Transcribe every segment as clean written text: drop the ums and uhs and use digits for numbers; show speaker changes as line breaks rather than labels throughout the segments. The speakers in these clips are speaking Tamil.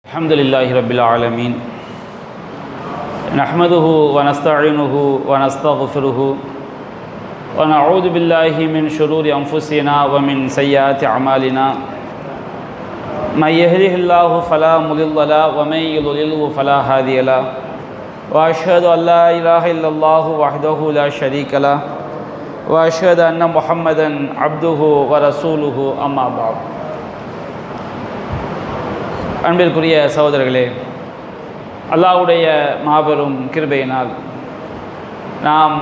الحمد لله رب العالمين نحمده ونستعينه ونستغفره ونعوذ بالله من شرور أنفسنا ومن سيئات أعمالنا من يهده الله فلا مضل له ومن يضلل فلا هادي له وأشهد أن لا إله إلا الله وحده لا شريك له وأشهد أن محمدا عبده ورسوله أما بعد. அன்பிற்குரிய சகோதரர்களே, அல்லாஹ்வுடைய மாபெரும் கிருபையினால் நாம்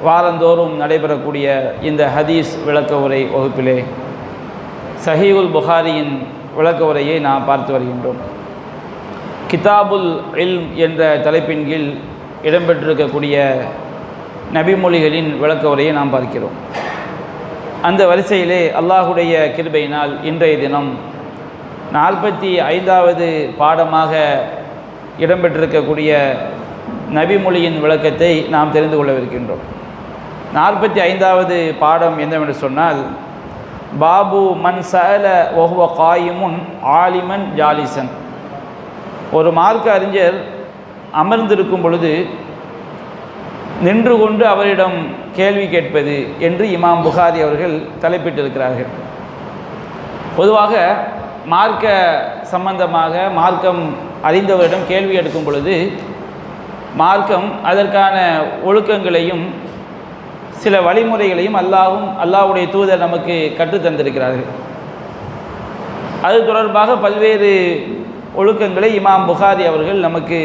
வாரந்தோறும் நடைபெறக்கூடிய இந்த ஹதீஸ் விளக்க உரை வகுப்பிலே சஹீஹுல் புகாரியின் விளக்க உரையை நாம் பார்த்து வருகின்றோம். கிதாபுல் இல்ம் என்ற தலைப்பின் கீழ் இடம்பெற்றிருக்கக்கூடிய நபிமொழிகளின் விளக்க உரையை நாம் பார்க்கிறோம். அந்த வரிசையிலே அல்லாஹ்வுடைய கிருபையினால் இன்றைய தினம் 45வது பாடமாக இடம்பெற்றிருக்கக்கூடிய நபிமொழியின் விளக்கத்தை நாம் தெரிந்து கொள்ளவிருக்கின்றோம். 45வது பாடம் என்னவென்று சொன்னால், பாபு மன் சஅல வஹுவ காயிமுன் ஆலிமன் ஜாலிசன். ஒரு மார்க்க அறிஞர் அமர்ந்திருக்கும் பொழுது நின்று கொண்டு அவரிடம் கேள்வி கேட்பது என்று இமாம் புகாரி அவர்கள் தலைப்பிட்டிருக்கிறார்கள். பொதுவாக மார்க்க சம்பந்தமாக மார்க்கம் அறிந்தவரிடம் கேள்வி எடுக்கும் பொழுது மார்க்கம் அதற்கான ஒழுக்கங்களையும் சில வழிமுறைகளையும் அல்லாஹ்வுடைய தூதர் நமக்கு கற்றுத்தந்திருக்கிறார்கள். அது தொடர்பாக பல்வேறு ஒழுக்கங்களை இமாம் புகாரி அவர்கள் நமக்கு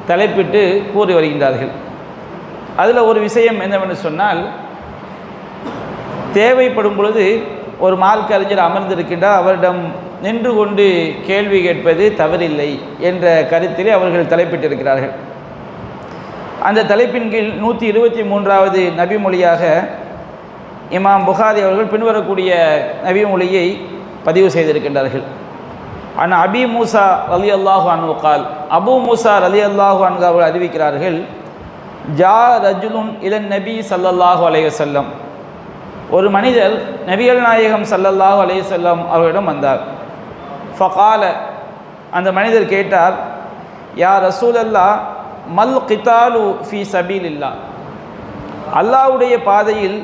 தலைப்பிட்டு கூறி வருகின்றார்கள். அதில் ஒரு விஷயம் என்னவென்று சொன்னால், தேவைப்படும் பொழுது ஒரு மார்க்க அறிஞர் அமர்ந்திருக்கின்றார், அவரிடம் நின்று கொண்டு கேள்வி கேட்பது தவறில்லை என்ற கருத்திலே அவர்கள் தலைப்பிட்டிருக்கிறார்கள். அந்த தலைப்பின் கீழ் 123வது நபிமொழியாக இமாம் புகாரி அவர்கள் பின்வரக்கூடிய நபிமொழியை பதிவு செய்திருக்கின்றார்கள். ஆனால் அபி மூசா ரலியல்லாஹு அன்ஹு கால், அபு மூசா ரலியல்லாஹு அன்ஹு அவர்கள் அறிவிக்கிறார்கள், ஜா ரஜுலுன் இலன் நபி ஸல்லல்லாஹு அலைஹி வஸல்லம். ஒரு மனிதர் நபிகள் நாயகம் ஸல்லல்லாஹு அலைஹி வஸல்லம் அவர்களிடம் வந்தார். ஃபகால, அந்த மனிதர் கேட்டார், யா ரசூலல்லாஹ் மல் கிதாலு ஃபீ சபீலில்லாஹ். அல்லாஹ்வுடைய பாதையில்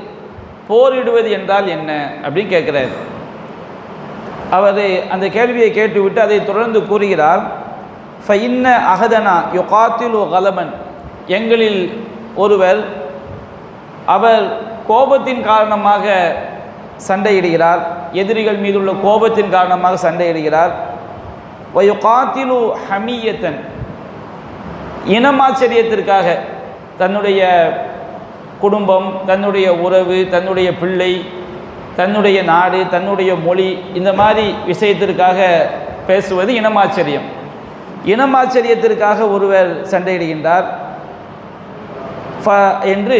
போரிடுவது என்றால் என்ன அப்படின்னு கேட்குறார். அவர் அந்த கேள்வியை கேட்டுவிட்டு அதை தொடர்ந்து கூறுகிறார், ஃபஇன்ன அஹதனா யுகாத்திலு கலபன். எங்களில் ஒருவர் அவர் கோபத்தின் காரணமாக சண்டையிடுகிறார், எதிரிகள் மீதுள்ள கோபத்தின் காரணமாக சண்டையிடுகிறார். வயுகாத்திலு ஹமியத்தன், இனமாச்சரியத்திற்காக தன்னுடைய குடும்பம், தன்னுடைய உறவு, தன்னுடைய பிள்ளை, தன்னுடைய நாடு, தன்னுடைய மொழி, இந்த மாதிரி விஷயத்திற்காக பேசுவது இனமாச்சரியம். இனமாச்சரியத்திற்காக ஒருவர் சண்டையிடுகின்றார் என்று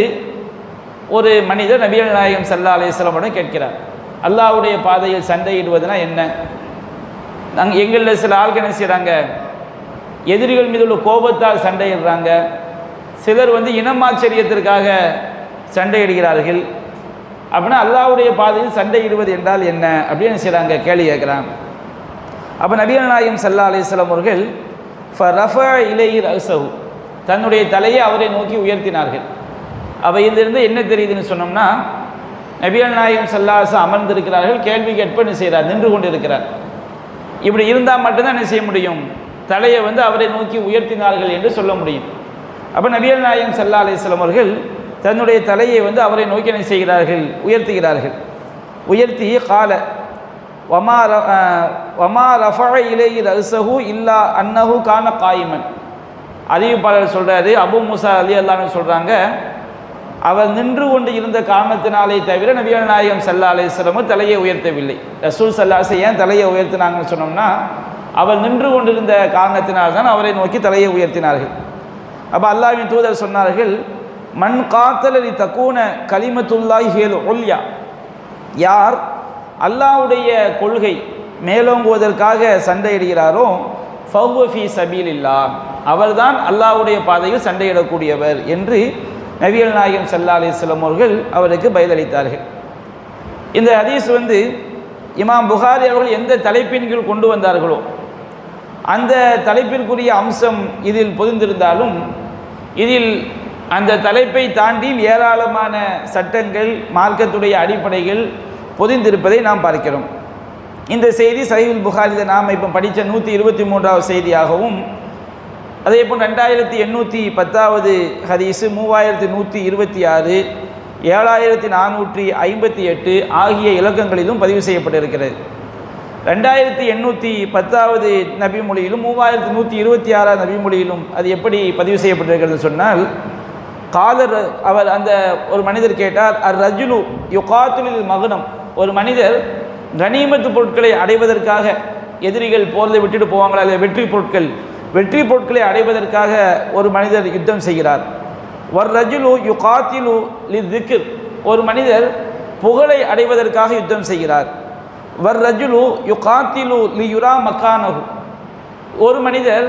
ஒரு மனிதர் நபிகள் நாயகம் ஸல்லல்லாஹு அலைஹி வஸல்லம் கேட்கிறார். அல்லாஹ்வுடைய பாதையில் சண்டையிடுவதுனா என்ன? எங்களில் சில ஆள்கள் என்ன செய்கிறாங்க, எதிரிகள் மீது உள்ள கோபத்தால் சண்டையிடுறாங்க. சிலர் இனமாச்சரியத்திற்காக சண்டையிடுகிறார்கள். அப்படின்னா அல்லாஹ்வுடைய பாதையில் சண்டையிடுவது என்றால் என்ன அப்படின்னு செய்கிறாங்க, கேள்வி கேட்குறாங்க. அப்போ நபிகள் நாயகம் ஸல்லல்லாஹு அலைஹி வஸல்லம் அவர்கள் ஃபரஃபஅ இலைஹி ரஅஸஹு, தன்னுடைய தலையை அவரை நோக்கி உயர்த்தினார்கள். அப்போ இதிலிருந்து என்ன தெரியுதுன்னு சொன்னோம்னா, நபிகள் நாயகம் ஸல்லல்லாஹு அலைஹி வஸல்லம் அமர்ந்திருக்கிறார்கள், கேள்வி கேட்ப என்ன செய்கிறார், நின்று கொண்டு இருக்கிறார். இப்படி இருந்தால் மட்டும்தான் என்ன செய்ய முடியும், தலையை அவரை நோக்கி உயர்த்தினார்கள் என்று சொல்ல முடியும். அப்போ நபிகள் நாயகம் ஸல்லல்லாஹு அலைஹி வஸல்லம் அவர்கள் தன்னுடைய தலையை அவரை நோக்கி என்ன செய்கிறார்கள், உயர்த்துகிறார்கள். உயர்த்தி கால வமா ரஃபஅ இலைஹி ரஅஸஹு இல்லா அன்னஹு கான காயிமன். அறிவிப்பாளர் சொல்கிறாரு, அபு மூசா ரலியல்லாஹு அன்ஹு சொல்கிறாங்க, அவர் நின்று கொண்டு இருந்த காரணத்தினாலே தவிர நபிகள் நாயகம் ஸல்லல்லாஹு அலைஹி வஸல்லம் தலையை உயர்த்தவில்லை. ரசூல் ஸல்லல்லாஹு அலைஹி வஸல்லம் ஏன் தலையை உயர்த்தினாங்கன்னு சொன்னோம்னா, அவர் நின்று கொண்டிருந்த காரணத்தினால்தான் அவரை நோக்கி தலையை உயர்த்தினார்கள். அப்போ அல்லாஹ்வின் தூதர் சொன்னார்கள், மன் காத்தல லி தக்கூன கலிமத்துல்லாஹி ஹியல் உல்யா. யார் அல்லாஹ்வுடைய கொள்கை மேலோங்குவதற்காக சண்டையிடுகிறாரோ ஃபஹுவ ஃபீ சபீலில்லாஹ், அவர்தான் அல்லாஹ்வுடைய பாதையில் சண்டையிடக்கூடியவர் என்று நபிகள் நாயகம் ஸல்லல்லாஹு அலைஹி வஸல்லம் அவர்கள் அவருக்கு பதிலளித்தார்கள். இந்த ஹதீஸ் இமாம் புகாரி அவர்கள் எந்த தலைப்பின் கீழ் கொண்டு வந்தார்களோ அந்த தலைப்பிற்குரிய அம்சம் இதில் பொதிந்திருந்தாலும் இதில் அந்த தலைப்பை தாண்டி ஏராளமான சட்டங்கள் மார்க்கத்துடைய அடிப்படைகள் பொதிந்திருப்பதை நாம் பார்க்கிறோம். இந்த செய்தி சஹீஹுல் புகாரியில் நாம் இப்போ படித்த 123வது செய்தியாகவும், அதே போல் 2810வது ஹதீஸு, 3126, 7458 ஆகிய இலக்கங்களிலும் பதிவு செய்யப்பட்டிருக்கிறது. 2810வது நபிமொழியிலும் 3126வது நபிமொழியிலும் அது எப்படி பதிவு செய்யப்பட்டிருக்கிறது சொன்னால், காலர் அவர் அந்த ஒரு மனிதர் கேட்டார், ரஜுலு யுகாத்துலில் மகனம், ஒரு மனிதர் கனிமத்து பொருட்களை அடைவதற்காக, எதிரிகள் போரில் விட்டுட்டு போவாங்களா இல்லை வெற்றி பொருட்களை அடைவதற்காக ஒரு மனிதர் யுத்தம் செய்கிறார். ரஜுலு யுகாத்திலு லித்கிர், ஒரு மனிதர் புகழை அடைவதற்காக யுத்தம் செய்கிறார். ரஜுலு யுகாத்திலு லியுரா மக்கானஹு, ஒரு மனிதர்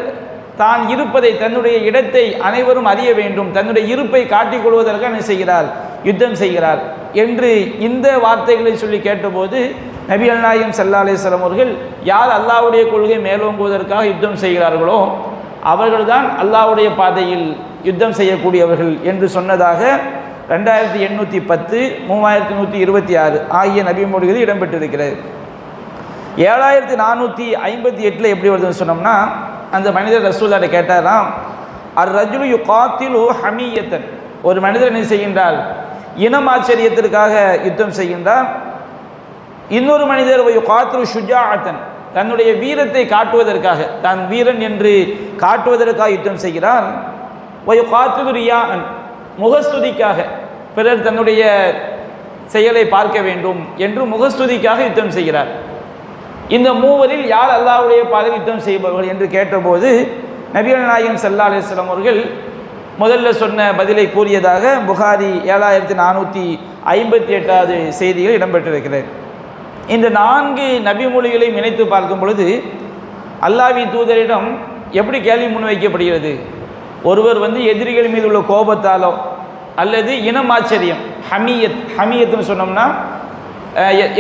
தான் இருப்பதை, தன்னுடைய இடத்தை அனைவரும் அறிய வேண்டும், தன்னுடைய இருப்பை காட்டிக் கொள்வதற்காக என்ன செய்கிறார், யுத்தம் செய்கிறார் என்று இந்த வார்த்தைகளை சொல்லி கேட்டபோது நபிகள் நாயகம் ஸல்லல்லாஹு அலைஹி வஸல்லம் அவர்கள், யார் அல்லாஹ்வுடைய கொள்கை மேலோங்குவதற்காக யுத்தம் செய்கிறார்களோ அவர்கள்தான் அல்லாஹ்வுடைய பாதையில் யுத்தம் செய்யக்கூடியவர்கள் என்று சொன்னதாக 2810, 3126 ஆகிய நபிமொழிகளில் இடம்பெற்றிருக்கிறது. 7458 எப்படி வருதுன்னு சொன்னோம்னா, அந்த மனிதர் ரசூலுல்லாஹ் கேட்டாராம், ரஜுலு யுகாத்திலு ஹமியத்தன், ஒரு மனிதர் என்ன செய்கின்றார், இனமாச்சரியத்திற்காக யுத்தம் செய்கின்றார். இன்னொரு மனிதர் யுகாத்திலு ஷுஜாஅத்தன், தன்னுடைய வீரத்தை காட்டுவதற்காக, தான் வீரன் என்று காட்டுவதற்காக யுத்தம் செய்கிறார். யுகாத்திலு ரியாஅன், முகஸ்துதிக்காக, பிறர் தன்னுடைய செயலை பார்க்க வேண்டும் என்று முகஸ்துதிக்காக யுத்தம் செய்கிறார். இந்த மூவரில் யார் அல்லாஹ்வுடைய பாதையில் யுத்தம் செய்பவர்கள் என்று கேட்டபோது நபிகள் நாயகம் ஸல்லல்லாஹு அலைஹி வஸல்லம் அவர்கள் முதல்ல சொன்ன பதிலை கூறியதாக புகாரி 7458வது செய்தியில் இடம்பெற்றிருக்கிறது. இந்த 4 நபிமொழிகளை இணைத்து பார்க்கும் பொழுது அல்லாஹ்வின் தூதரிடம் எப்படி கேள்வி முன்வைக்கப்படுகிறது, ஒருவர் எதிரிகள் மீது உள்ள கோபத்தாலோ அல்லது இனமாச்சரியம், ஹமியத்துன்னு சொன்னோம்னா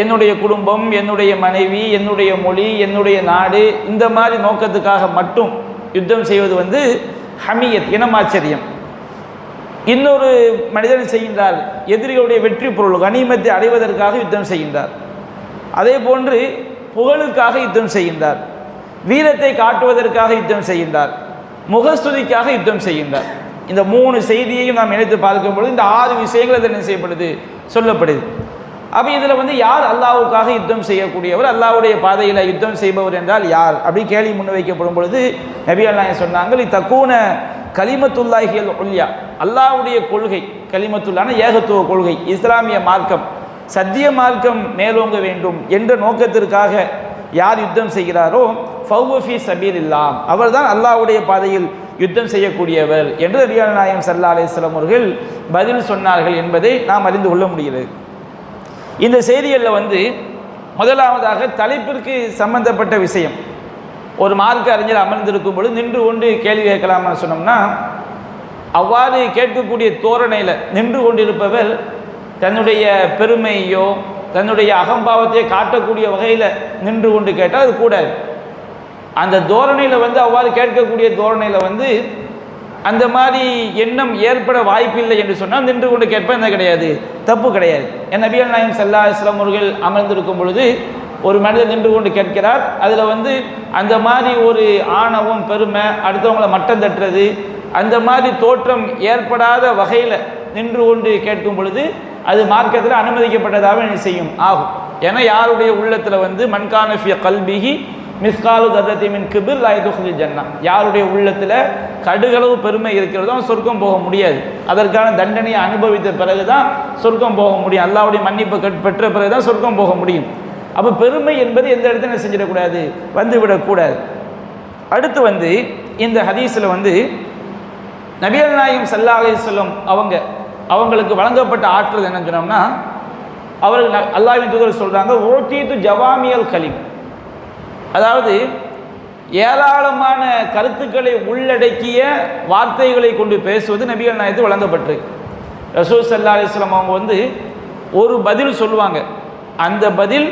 என்னுடைய குடும்பம், என்னுடைய மனைவி, என்னுடைய மொழி, என்னுடைய நாடு, இந்த மாதிரி நோக்கத்துக்காக மட்டும் யுத்தம் செய்வது ஹமியத், இனமாச்சரியம். இன்னொரு மனிதன் செய்கின்றார், எதிரிகளுடைய வெற்றி பொருள் கனிமத்தை அடைவதற்காக யுத்தம் செய்கின்றார். அதே போன்று புகழுக்காக யுத்தம் செய்கின்றார், வீரத்தை காட்டுவதற்காக யுத்தம் செய்கின்றார், முகஸ்துதிக்காக யுத்தம் செய்கின்றார். இந்த 3 செய்தியையும் நாம் இணைத்து பார்க்கும்பொழுது இந்த 6 விஷயங்கள் அதில் என்ன செய்யப்படுது, சொல்லப்படுது. அப்போ இதில் யார் அல்லாஹ்வுக்காக யுத்தம் செய்யக்கூடியவர், அல்லாஹ்வுடைய பாதையில் யுத்தம் செய்பவர் என்றால் யார் அப்படி கேள்வி முன்வைக்கப்படும் பொழுது நபிகள் நாயகம் சொன்னாங்க, தக்கூன கலிமத்துல்லாஹில் உல்யா, அல்லாஹ்வுடைய கொள்கை, கலிமத்துல்லான ஏகத்துவ கொள்கை, இஸ்லாமிய மார்க்கம், சத்திய மார்க்கம் மேலோங்க வேண்டும் என்ற நோக்கத்திற்காக யார் யுத்தம் செய்கிறாரோ ஃபஹுவ ஃபீ சபீலில்லாஹ், அவர்தான் அல்லாஹ்வுடைய பாதையில் யுத்தம் செய்யக்கூடியவர் என்று நபிகள் நாயகம் ஸல்லல்லாஹு அலைஹி வஸல்லம் அவர்கள் பதில் சொன்னார்கள் என்பதை நாம் அறிந்து கொள்ள முடிகிறது. இந்த செய்திகளில் முதலாவதாக தலைப்பிற்கு சம்பந்தப்பட்ட விஷயம், ஒரு மார்க்க அறிஞர் அமர்ந்திருக்கும் பொழுது நின்று கொண்டு கேள்வி கேட்கலாம்னு சொன்னோம்னா, அவ்வாறு கேட்கக்கூடிய தோரணையில் நின்று கொண்டிருப்பவர் தன்னுடைய பெருமையோ தன்னுடைய அகம்பாவத்தையோ காட்டக்கூடிய வகையில் நின்று கொண்டு கேட்டால் அது கூடாது. அந்த தோரணையில் அவ்வாறு கேட்கக்கூடிய தோரணையில் அந்த மாதிரி எண்ணம் ஏற்பட வாய்ப்பில்லை என்று சொன்னால் நின்று கொண்டு கேட்பது என்ன கிடையாது, தப்பு கிடையாது. என் நபிகள் நாயகம் ஸல்லல்லாஹு அலைஹி வஸல்லம் அவர்கள் அமர்ந்திருக்கும் பொழுது ஒரு மனிதர் நின்று கொண்டு கேட்கிறார். அதில் அந்த மாதிரி ஒரு ஆணவம், பெருமை, அடுத்தவங்களை மட்டம் தட்டுறது, அந்த மாதிரி தோற்றம் ஏற்படாத வகையில் நின்று கொண்டு கேட்கும் பொழுது அது மார்க்கத்தில் அனுமதிக்கப்பட்டதாக செய்யும் ஆகும். ஏன்னா யாருடைய உள்ளத்தில் மன்கான ஃபீ கல்பிஹி மிஸ்காலு தர்ரத்தி மின் கிபிர் லா யதுகுலுல் ஜன்னah, யாருடைய உள்ளத்தில் கடுகளவு பெருமை இருக்கிறதோ சொர்க்கம் போக முடியாது. அதற்கான தண்டனையை அனுபவித்த பிறகு தான் சொர்க்கம் போக முடியும். அல்லாஹ்வுடைய மன்னிப்பு பெற்ற பிறகு தான் சொர்க்கம் போக முடியும். அப்போ பெருமை என்பது எந்த இடத்துல செஞ்சிடக்கூடாது, வந்துவிடக்கூடாது. அடுத்து இந்த ஹதீஸில் நபிகள் நாயகம் ஸல்லல்லாஹு அலைஹி வஸல்லம் அவங்களுக்கு வழங்கப்பட்ட ஆற்றல் என்னன்னு சொன்னோம்னா, அவர்கள் அல்லாஹ்வின் தூதர் சொல்கிறாங்க, ஓட்டீத்து ஜவாமியல் கலீம், அதாவது ஏராளமான கருத்துக்களை உள்ளடக்கிய வார்த்தைகளை கொண்டு பேசுவது நபிகள் நாயகத்துக்கு வழங்கப்பட்டு. ரசூல் ஸல்லல்லாஹு அலைஹி வஸல்லம் அவங்க ஒரு பதில் சொல்லுவாங்க, அந்த பதில்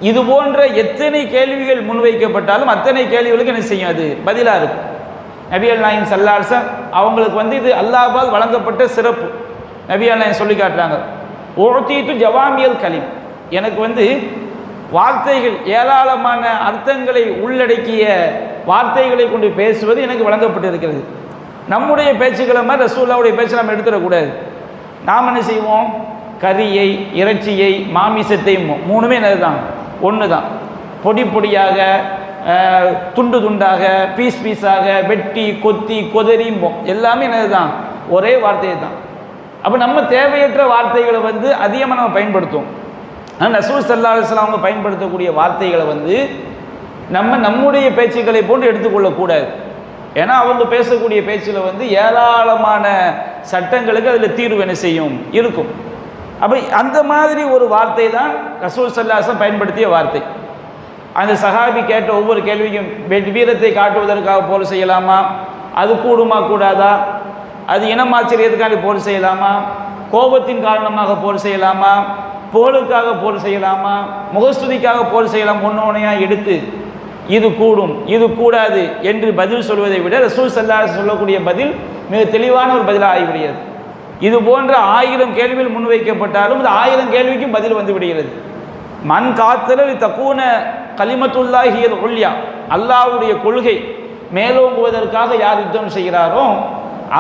இது போன்ற எத்தனை கேள்விகள் முன்வைக்கப்பட்டாலும் அத்தனை கேள்விகளுக்கு என்ன செய்யும், அது பதிலாக இருக்கும். நபிகள் நாயகம் ஸல்லல்லாஹு அலைஹி வஸல்லம் அவங்களுக்கு இது அல்லாஹ்வால் வழங்கப்பட்ட சிறப்பு. நபிகள் நாயகம் சொல்லி காட்டுறாங்க, உஅதீது ஜவாமியல் கலீம், எனக்கு வார்த்தைகள் ஏராளமான அர்த்தங்களை உள்ளடக்கிய வார்த்தைகளை கொண்டு பேசுவது எனக்கு வழங்கப்பட்டிருக்கிறது. நம்முடைய பேச்சுக்களை மாதிரி ரசூலுல்லாஹ்வுடைய பேச்சை நம்ம எடுத்துடக்கூடாது. நாம் என்ன செய்வோம், கறியை, இறைச்சியை, மாமிசத்தை மூணுமே என்னதுதான், ஒன்று தான். பொடி பொடியாக, துண்டு துண்டாக, பீஸ் பீஸாக, வெட்டி கொத்தி கொதறிம்போம், எல்லாமே என்னது தான், ஒரே வார்த்தையை தான். அப்போ நம்ம தேவையற்ற வார்த்தைகளை அதிகமாக நம்ம பயன்படுத்துவோம். ஆனால் ரசூல் ஸல்லல்லாஹு அலைஹி வஸல்லம் அவங்க பயன்படுத்தக்கூடிய வார்த்தைகளை நம்முடைய பேச்சுக்களை போன்று எடுத்துக்கொள்ளக்கூடாது. ஏன்னா அவங்க பேசக்கூடிய பேச்சில் ஏராளமான சட்டங்களுக்கு அதில் தீர்வு என்ன செய்யும், இருக்கும். அப்போ அந்த மாதிரி ஒரு வார்த்தை தான் ரசூல் ஸல்லல்லாஹு அலைஹி வஸல்லம் பயன்படுத்திய வார்த்தை. அந்த சஹாபி கேட்ட ஒவ்வொரு கேள்விக்கும் வீரத்தை காட்டுவதற்காக போர் செய்யலாமா, அது கூடுமா கூடாதா, அது இனமாச்சரியத்துக்காண்டி போர் செய்யலாமா, கோபத்தின் காரணமாக போர் செய்யலாமா, போருக்காக போர் செய்யலாமா, முகஸ்துதிக்காக போர் செய்யலாம், ஒன்னொன்னையாக எடுத்து இது கூடும் இது கூடாது என்று பதில் சொல்வதை விட ரசூல் ஸல்லல்லாஹு அலைஹி வஸல்லம் சொல்லக்கூடிய பதில் மிக தெளிவான ஒரு பதிலாக ஆகிவிடுகிறது. இது போன்ற 1000 கேள்விகள் முன்வைக்கப்பட்டாலும் இந்த 1000 கேள்விக்கும் பதில் விடுகிறது. மன் காத்தலில் தக்கூன கலிமத்துல்லாஹியல் உல்யா, அல்லாஹ்வுடைய கொள்கை மேலோங்குவதற்காக யார் யுத்தம் செய்கிறாரோ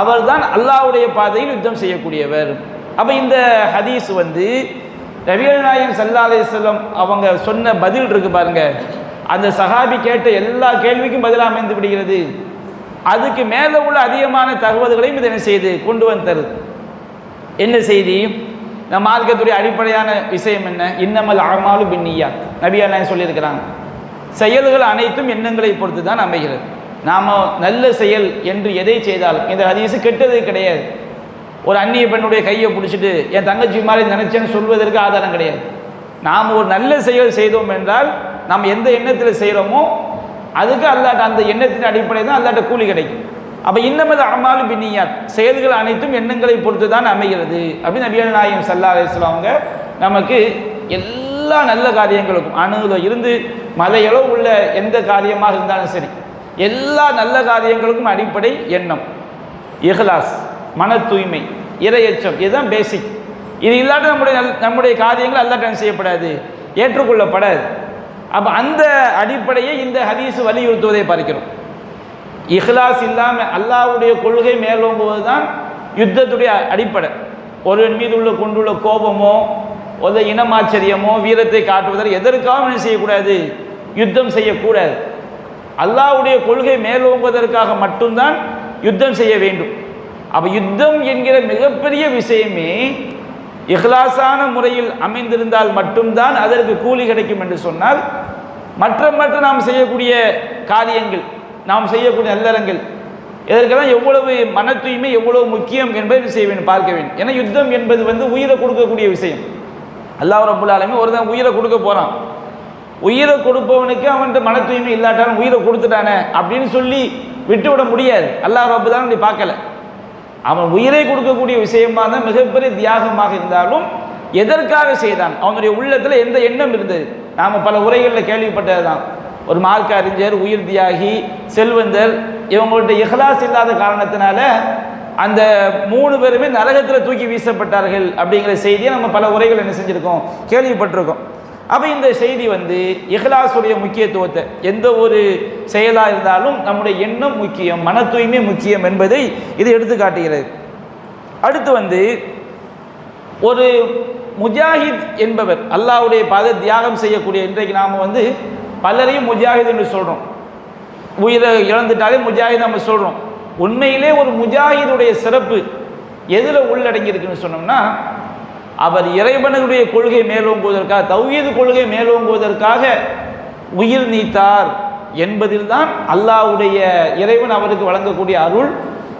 அவர்தான் அல்லாஹ்வுடைய பாதையில் யுத்தம் செய்யக்கூடியவர். அப்போ இந்த ஹதீஸ் நபிகள் நாயகம் ஸல்லல்லாஹு அலைஹி வஸல்லம் அவங்க சொன்ன பதில் இருக்கு பாருங்க, அந்த சஹாபி கேட்ட எல்லா கேள்விக்கும் பதிலாக அமைந்து விடுகிறது. அதுக்கு மேலே உள்ள அதிகமான தகவல்களையும் இது என்ன செய்து கொண்டு தருது. என்ன செய்தி, நம்ம மார்க்கத்துடைய அடிப்படையான விஷயம் என்ன, இன்னமல் அமாலு பின்னியாத், நபிகள் நாயகம் சொல்லியிருக்கிறாங்க, செயல்கள் அனைத்தும் எண்ணங்களை பொறுத்து தான் அமைகிறது. நாம் நல்ல செயல் என்று எதை செய்தாலும், இந்த ஹதீஸ் கெட்டது கிடையாது. ஒரு அந்நிய பெண்ணுடைய கையை பிடிச்சிட்டு என் தங்கச்சி மாதிரி நினைச்சேன்னு சொல்வதற்கு ஆதாரம் கிடையாது. நாம் ஒரு நல்ல செயல் செய்தோம் என்றால் நாம் எந்த எண்ணத்தில் செய்கிறோமோ அதுக்கு அல்லாட்ட, அந்த எண்ணத்தின் அடிப்படையில் தான் அல்லாட்ட கூலி கிடைக்கும். அப்போ இன்னமல் அமாலு பின்னியாத், செயல்கள் அனைத்தும் எண்ணங்களை பொறுத்து தான் அமைகிறது அப்படின்னு நபிகள் நாயகம் ஸல்லல்லாஹு அலைஹி வஸல்லம் அவங்க நமக்கு எல்லா நல்ல காரியங்களுக்கும், அணுகுல இருந்து மலையளவு உள்ள எந்த காரியமாக இருந்தாலும் சரி, எல்லா நல்ல காரியங்களுக்கும் அடிப்படை எண்ணம், இஹ்லாஸ், மன தூய்மை, இறையச்சம், இதுதான் பேசிக். இது இல்லாத நம்முடைய காரியங்கள் அல்லாஹ் செய்யப்படாது, ஏற்றுக்கொள்ளப்படாது. அப்போ அந்த அடிப்படையை இந்த ஹதீஸ் வலியுறுத்துவதை பார்க்கிறோம். இஹ்லாஸ் இல்லாமல் அல்லாஹ்வுடைய கொள்கை மேலோங்குவது தான் யுத்தத்துடைய அடிப்படை. ஒருவன் மீது கொண்டுள்ள கோபமோ ஒரு இனமாச்சரியமோ வீரத்தை காட்டுவதற்கு எதற்காகவும் என்ன செய்யக்கூடாது, யுத்தம் செய்யக்கூடாது. அல்லாஹ்வுடைய கொள்கை மேலோங்குவதற்காக மட்டும்தான் யுத்தம் செய்ய வேண்டும். அப்போ யுத்தம் என்கிற மிகப்பெரிய விஷயமே இஹ்லாஸான முறையில் அமைந்திருந்தால் மட்டும்தான் அதற்கு கூலி கிடைக்கும் என்று சொன்னால், மற்ற நாம் செய்யக்கூடிய காரியங்கள், நாம் செய்யக்கூடிய நல்லறங்கள், இதற்கெல்லாம் எவ்வளவு மன தூய்மை எவ்வளவு முக்கியம் என்பதை செய்ய வேண்டும், பார்க்க வேண்டும். ஏன்னா யுத்தம் என்பது உயிரை கொடுக்கக்கூடிய விஷயம். அல்லாஹ் ரப்புல் ஆலமீன் ஒருத்தன் உயிரை கொடுக்க போகிறான், உயிரை கொடுப்பவனுக்கு அவன்கிட்ட மன தூய்மை இல்லாட்டாலும் உயிரை கொடுத்துட்டானே அப்படின்னு சொல்லி விட்டுவிட முடியாது. அல்லாஹ் ரப்புல் ஆலமீன் அப்படி பார்க்கல. அவன் உயிரை கொடுக்கக்கூடிய விஷயமாக தான் மிகப்பெரிய தியாகமாக இருந்தாலும் எதற்காக செய்தான், அவனுடைய உள்ளத்தில் எந்த எண்ணம் இருந்தது. நாம் பல உரைகளில் கேள்விப்பட்டது தான், ஒரு மார்க்க அறிஞர், உயிர் தியாகி, செல்வந்தர், இவங்கள்ட்ட இஹ்லாஸ் இல்லாத காரணத்தினால அந்த 3 பேருமே நரகத்தில் தூக்கி வீசப்பட்டார்கள் அப்படிங்கிற செய்தியை நம்ம பல உரைகள் என்ன செஞ்சுருக்கோம், கேள்விப்பட்டிருக்கோம். அப்போ இந்த செய்தி இஹ்லாஸுடைய முக்கியத்துவத்தை, எந்த ஒரு செயலாக இருந்தாலும் நம்முடைய எண்ணம் முக்கியம், மன தூய்மை முக்கியம் என்பதை இது எடுத்து காட்டுகிறது. அடுத்து ஒரு முஜாஹித் என்பவர், அல்லாஹ்வுடைய பாதை தியாகம் செய்யக்கூடிய, இன்றைக்கு நாம் பலரையும் முஜாஹித் என்று சொல்கிறோம், உயிரை இழந்துட்டாலே முஜாஹித் நம்ம சொல்கிறோம். உண்மையிலே ஒரு முஜாஹிதுடைய சிறப்பு எதில் உள்ளடங்கியிருக்குன்னு சொன்னோம்னா, அவர் இறைவனுடைய கொள்கை மேலோங்குவதற்காக, தௌஹீது கொள்கை மேலோங்குவதற்காக உயிர் நீத்தார் என்பதில் தான் அல்லாஹ்வுடைய இறைவன் அவருக்கு வழங்கக்கூடிய அருள்,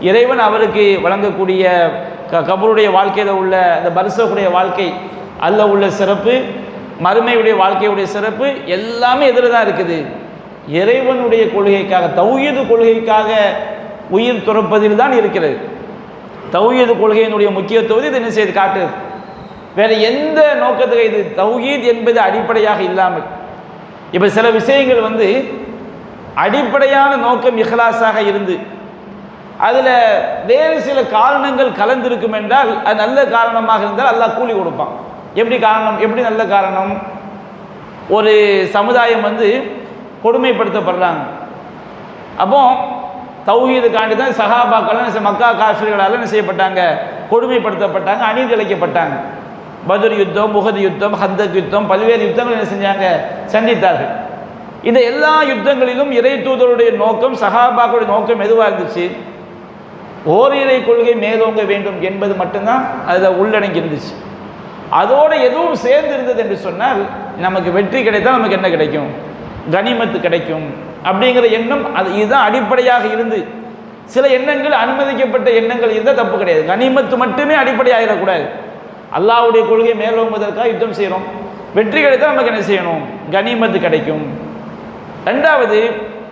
இறைவன் அவருக்கு வழங்கக்கூடிய கபருடைய வாழ்க்கையில் உள்ள அந்த பர்சகுடைய வாழ்க்கை அல்ல உள்ள சிறப்பு, மறுமையுடைய வாழ்க்கையுடைய சிறப்பு எல்லாமே எதில் தான் இருக்குது, இறைவனுடைய கொள்கைக்காக, தௌஹீது கொள்கைக்காக உயிர் துறப்பதில் தான் இருக்கிறது. தௌஹீது கொள்கையினுடைய முக்கியத்துவத்தை இது என்ன செய்து காட்டுது. வேறு எந்த நோக்கத்துக்கு, இது தௌஹீத் என்பது அடிப்படையாக இல்லாமல் இப்போ சில விஷயங்கள் வந்து அடிப்படையான நோக்கம் இஹ்லாஸாக இருந்து அதில் வேறு சில காரணங்கள் கலந்திருக்கும் என்றால் அது நல்ல காரணமாக இருந்தால் அல்லாஹ் கூலி கொடுப்பான். எப்படி காரணம், எப்படி நல்ல காரணம்? ஒரு சமுதாயம் வந்து கொடுமைப்படுத்தப்படுறாங்க. அப்போ தௌஹீதுக்காண்டி தான் சஹாபாக்கள் மக்கா காஃபிர்களால் என்ன செய்யப்பட்டாங்க, கொடுமைப்படுத்தப்பட்டாங்க, அநீதி இழைக்கப்பட்டாங்க. பத்ர் யுத்தம், உஹது யுத்தம், ஹந்தக் யுத்தம், பல்வேறு யுத்தங்கள் என்ன செஞ்சாங்க, சந்தித்தார்கள். இந்த எல்லா யுத்தங்களிலும் இறை தூதருடைய நோக்கம், சஹாபாக்களுடைய நோக்கம் எதுவாக இருந்துச்சு? ஓரிரை கொள்கை மேலோங்க வேண்டும் என்பது மட்டும்தான் அதில் உள்ளடங்கி இருந்துச்சு. அதோடு எதுவும் சேர்ந்து இருந்தது என்று சொன்னால் நமக்கு வெற்றி கிடைத்தால் நமக்கு என்ன கிடைக்கும், கனிமத்து கிடைக்கும் அப்படிங்கிற எண்ணம். அது இதுதான் அடிப்படையாக இருந்து சில எண்ணங்கள் அனுமதிக்கப்பட்ட எண்ணங்கள் இருந்தால் தப்பு கிடையாது. கனிமத்து மட்டுமே அடிப்படையாகிடக்கூடாது. அல்லாஹ்வுடைய கொள்கை மேலோங்குவதற்காக யுத்தம் செய்கிறோம், வெற்றி கிடைத்தால் நமக்கு என்ன செய்யணும், கனிமத்து கிடைக்கும். ரெண்டாவது,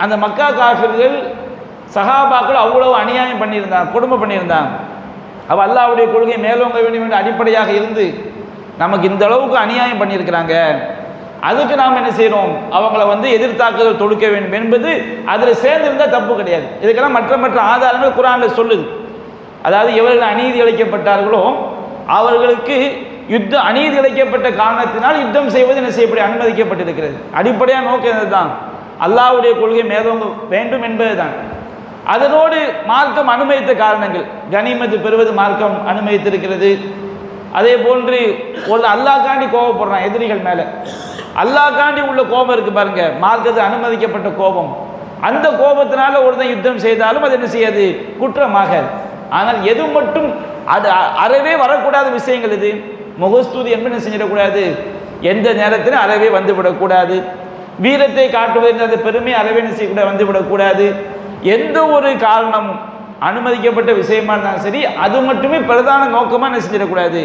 அந்த மக்கா காஃபிர்கள் சஹாபாக்கள் அவ்வளவு அநியாயம் பண்ணியிருந்தாங்க, கொடுமை பண்ணியிருந்தாங்க. அப்போ அல்லாஹ்வுடைய கொள்கை மேலோங்க வேண்டும் என்ற அடிப்படையாக இருந்து நமக்கு இந்த அளவுக்கு அநியாயம் பண்ணியிருக்கிறாங்க, அதுக்கு நாம் என்ன செய்யணும், அவங்கள வந்து எதிர்த்தாக்குதல் தொடுக்க வேண்டும் என்பது அதில் சேர்ந்திருந்தால் தப்பு கிடையாது. இதுக்கெல்லாம் மற்ற மற்ற ஆதாரங்கள் குர்ஆனில் சொல்லுது. அதாவது எவர்கள் அநீதி இழைக்கப்பட்டார்களோ அவர்களுக்கு அநீதி இழைக்கப்பட்ட காரணத்தினால் யுத்தம் செய்வது என்ன செய்யப்படி அனுமதிக்கப்பட்டிருக்கிறது. அடிப்படையாக நோக்கம் இதுதான், அல்லாஹ்வுடைய கொள்கை மேலோங்க வேண்டும் என்பது தான். அதனோடு மார்க்கம் அனுமதித்த காரணங்கள், கனிமத்து பெறுவது மார்க்கம் அனுமதித்திருக்கிறது. அதே போன்று ஒரு அல்லாஹ்காண்டி கோபப்படுறான் எதிரிகள் மேலே, அல்லாஹ்காண்டி உள்ள கோபம் இருக்கு பாருங்க, மார்க்கத்தில் அனுமதிக்கப்பட்ட கோபம். அந்த கோபத்தினால ஒருத்தன் யுத்தம் செய்தாலும் அது என்ன செய்யாது, குற்றமாக. ஆனால் எது மட்டும் அது அறவே வரக்கூடாத விஷயங்கள் இது. முகஸ்துதி என்பது செஞ்சிடக்கூடாது, எந்த நேரத்திலும் அறவே வந்துவிடக்கூடாது. வீரத்தை காட்டுவது அந்த பெருமை அறவே செய்யக்கூடாது, வந்துவிடக்கூடாது. எந்த ஒரு காரணமும் அனுமதிக்கப்பட்ட விஷயமா இருந்தாலும் சரி, அது மட்டுமே பிரதான நோக்கமாக என்ன செஞ்சிடக்கூடாது,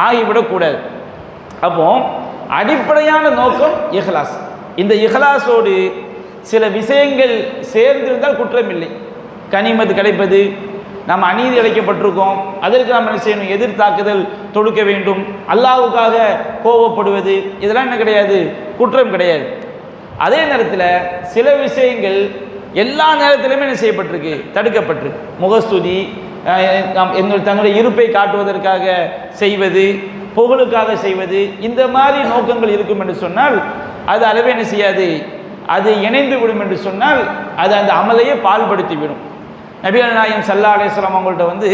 ஆகிவிடக்கூடாது. அப்போ அடிப்படையான நோக்கம் இஹ்லாஸ். இந்த இஹ்லாஸோடு சில விஷயங்கள் சேர்ந்திருந்தால் குற்றம் இல்லை. கனிமத்து கிடைப்பது, நம்ம அநீதி இழைக்கப்பட்டிருக்கோம், அதற்கு நாம் என்ன செய்யணும், எதிர்த்தாக்குதல் தொடுக்க வேண்டும், அல்லாஹ்வுக்காக கோபப்படுவது, இதெல்லாம் என்ன கிடையாது, குற்றம் கிடையாது. அதே நேரத்தில் சில விஷயங்கள் எல்லா நேரத்திலுமே என்ன செய்யப்பட்டிருக்கு, தடுக்கப்பட்டிருக்கு. முகஸ்துதி, தங்களுடைய இருப்பை காட்டுவதற்காக செய்வது, புகழுக்காக செய்வது, இந்த மாதிரி நோக்கங்கள் இருக்கும் என்று சொன்னால் அது அளவே என்ன செய்யாது, அது இணைந்து விடும் என்று சொன்னால் அது அந்த அமலையே பால்படுத்தி விடும். நபிகள் நாயகம் ஸல்லல்லாஹு அலைஹி வஸல்லம் அவங்கள்ட்ட வந்து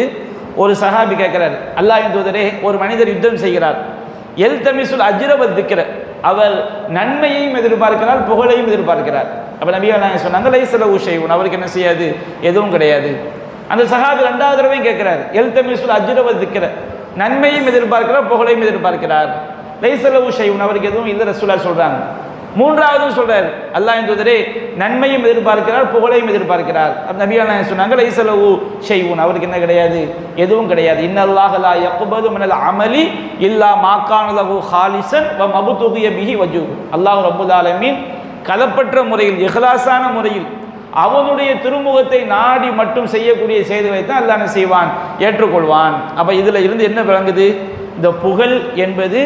ஒரு சஹாபி கேட்கிறார், அல்லாஹ்வின் தூதரே, ஒரு மனிதர் யுத்தம் செய்கிறார், எல்தமிசுல் அஜ்ர வ திக்ர, அவர் நன்மையையும் எதிர்பார்க்கிறார், புகழையும் எதிர்பார்க்கிறார். அப்போ நபிகள் நாயகம் சொன்னாங்க, லைஸ லஹு ஷைஉன், அவருக்கு என்ன செய்யாது, எதுவும் கிடையாது. அந்த சஹாபி ரெண்டாவது தடவையும் கேட்கிறார், எல்தமிசுல் அஜ்ர வ திக்ர, நன்மையும் எதிர்பார்க்கிறார், புகழையும் எதிர்பார்க்கிறார். லைஸ லஹு ஷைஉன், அவருக்கு எதுவும் இல்லை ரசூலுல்லாஹ் சொல்றாங்க. மூன்றாவதும் சொல்றார், அல்லாஹ்வின் தூதரே, நன்மையும் எதிர்பார்க்கிறார், புகழையும் எதிர்பார்க்கிறார். நபிகள் நாயகம் சொன்னாங்க, லைஸ லஹு ஷைஉன், அவருக்கு என்ன கிடையாது, எதுவும் கிடையாது. இன்னல்லாஹ லா யக்பது மினல் அமலி இல்லா மா கான லஹு ஹாலிஸன் வ மப்துகிய பிஹி வஜ்ஹு. அல்லாஹ் ரப்புல் ஆலமீன் கலப்பற்ற முறையில், இஹ்லாஸான முறையில் அவனுடைய திருமுகத்தை நாடி மட்டும் செய்யக்கூடிய செயல்களை தான் அல்லாஹ் என்ன செய்வான், ஏற்றுக்கொள்வான். அப்போ இதில் இருந்து என்ன விளங்குது, இந்த புகழ் என்பது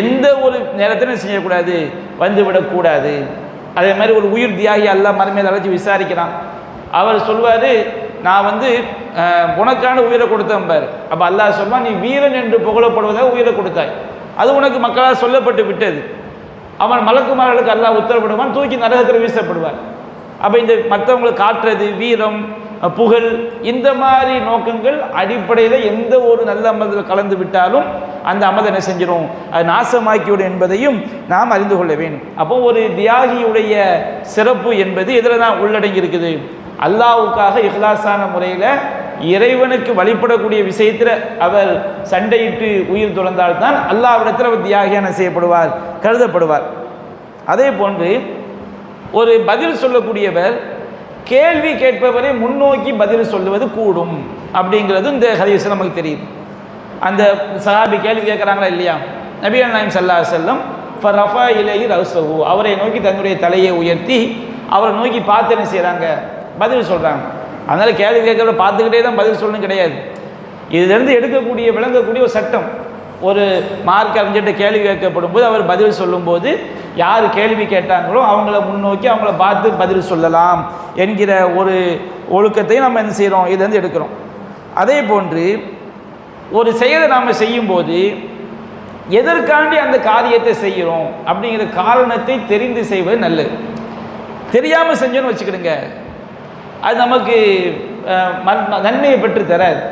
எந்த ஒரு நேரத்திலும் செய்யக்கூடாது, வந்துவிடக்கூடாது. அதே மாதிரி ஒரு உயிர் தியாகி அல்லாஹ் மறுமையில் அழைச்சி விசாரிக்கிறான். அவர் சொல்வார், நான் வந்து உனக்கான உயிரை கொடுத்தேன் பாரு. அப்போ அல்லாஹ் சொல்வான், நீ வீரன் என்று புகழப்படுவதாக உயிரை கொடுத்தாய், அது உனக்கு மக்களால் சொல்லப்பட்டு விட்டது. அவன் மலக்குமார்களுக்கு அல்லாஹ் உத்தரவிடுவான், தூக்கி நரகத்தில் வீசப்படுவார். அப்போ இந்த மற்றவங்களை காட்டுறது, வீரம், புகழ், இந்த மாதிரி நோக்கங்கள் அடிப்படையில் எந்த ஒரு நல்ல அமலில் கலந்து விட்டாலும் அந்த அமல் என்ன செஞ்சிடும், அது நாசமாக்கிவிடும் என்பதையும் நாம் அறிந்து கொள்ள வேண்டும். அப்போ ஒரு தியாகியுடைய சிறப்பு என்பது இதில் தான் உள்ளடங்கி இருக்குது. அல்லாஹ்வுக்காக இஹ்லாஸான முறையில் இறைவனுக்கு வழிபடக்கூடிய விஷயத்தில் அவர் சண்டையிட்டு உயிர் துறந்தால்தான் அல்லாஹ்விடத்தில் அவர் தியாகியான செய்யப்படுவார், கருதப்படுவார். அதே போன்று ஒரு பதில் சொல்லக்கூடியவர் கேள்வி கேட்பவரை முன்னோக்கி பதில் சொல்லுவது கூடும் அப்படிங்கிறது இந்த ஹதீஸ் நமக்கு தெரியுது. அந்த சஹாபி கேள்வி கேட்குறாங்களா இல்லையா, நபிகள் நாயகம் ஸல்லல்லாஹு அலைஹி வஸல்லம் ஃபரஃபா இலைஹி ரஸஹு, அவரை நோக்கி தன்னுடைய தலையை உயர்த்தி அவரை நோக்கி பார்த்து என்ன செய்கிறாங்க, பதில் சொல்கிறாங்க. அதனால் கேள்வி கேட்குறத பார்த்துக்கிட்டே தான் பதில் சொல்லணும் கிடையாது. இதிலிருந்து எடுக்கக்கூடிய விளங்கக்கூடிய ஒரு சட்டம், ஒரு மார்க் அறிஞர்கிட்ட கேள்வி கேட்கப்படும் போது அவர் பதில் சொல்லும்போது யார் கேள்வி கேட்டாங்களோ அவங்கள முன்னோக்கி அவங்கள பார்த்து பதில் சொல்லலாம் என்கிற ஒரு ஒழுக்கத்தையும் நம்ம என்ன செய்கிறோம், இதுலேருந்து எடுக்கிறோம். அதே போன்று ஒரு செயலை நாம் செய்யும்போது எதற்காண்டி அந்த காரியத்தை செய்கிறோம் அப்படிங்கிற காரணத்தை தெரிந்து செய்வது நல்லது. தெரியாமல் செஞ்சோன்னு வச்சுக்கிடுங்க, அது நமக்கு நன்மையை பெற்று தராது.